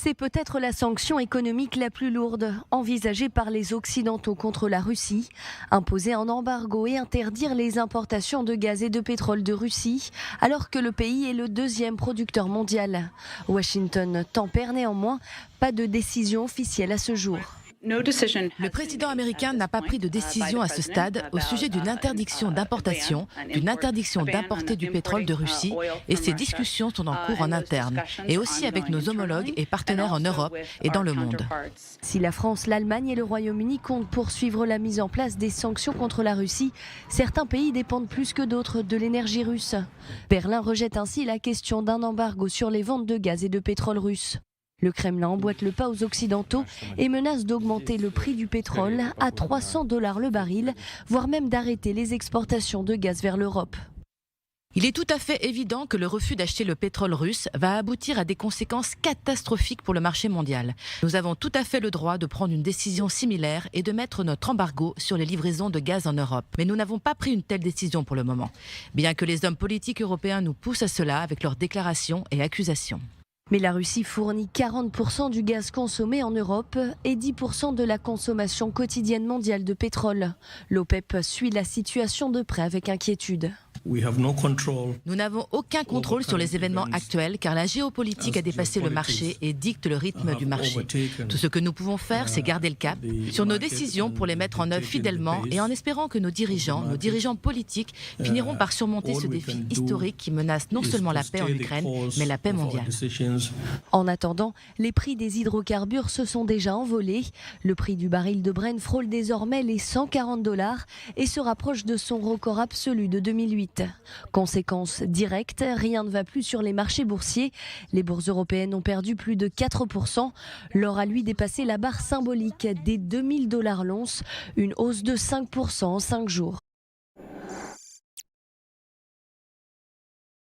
C'est peut-être la sanction économique la plus lourde envisagée par les Occidentaux contre la Russie. Imposer un embargo et interdire les importations de gaz et de pétrole de Russie, alors que le pays est le deuxième producteur mondial. Washington tempère néanmoins, pas de décision officielle à ce jour. Le président américain n'a pas pris de décision à ce stade au sujet d'une interdiction d'importation, d'une interdiction d'importer du pétrole de Russie, et ces discussions sont en cours en interne, et aussi avec nos homologues et partenaires en Europe et dans le monde. Si la France, l'Allemagne et le Royaume-Uni comptent poursuivre la mise en place des sanctions contre la Russie, certains pays dépendent plus que d'autres de l'énergie russe. Berlin rejette ainsi la question d'un embargo sur les ventes de gaz et de pétrole russe. Le Kremlin emboîte le pas aux Occidentaux et menace d'augmenter le prix du pétrole à 300 $ le baril, voire même d'arrêter les exportations de gaz vers l'Europe. Il est tout à fait évident que le refus d'acheter le pétrole russe va aboutir à des conséquences catastrophiques pour le marché mondial. Nous avons tout à fait le droit de prendre une décision similaire et de mettre notre embargo sur les livraisons de gaz en Europe. Mais nous n'avons pas pris une telle décision pour le moment, bien que les hommes politiques européens nous poussent à cela avec leurs déclarations et accusations. Mais la Russie fournit 40% du gaz consommé en Europe et 10% de la consommation quotidienne mondiale de pétrole. L'OPEP suit la situation de près avec inquiétude. Nous n'avons aucun contrôle sur les événements actuels car la géopolitique a dépassé le marché et dicte le rythme du marché. Tout ce que nous pouvons faire, c'est garder le cap sur nos décisions pour les mettre en œuvre fidèlement et en espérant que nos dirigeants politiques finiront par surmonter ce défi historique qui menace non seulement la paix en Ukraine, mais la paix mondiale. En attendant, les prix des hydrocarbures se sont déjà envolés. Le prix du baril de Brent frôle désormais les 140 $ et se rapproche de son record absolu de 2008. Conséquence directe, rien ne va plus sur les marchés boursiers. Les bourses européennes ont perdu plus de 4%. L'or a lui dépassé la barre symbolique des 2000 $ l'once, une hausse de 5% en 5 jours.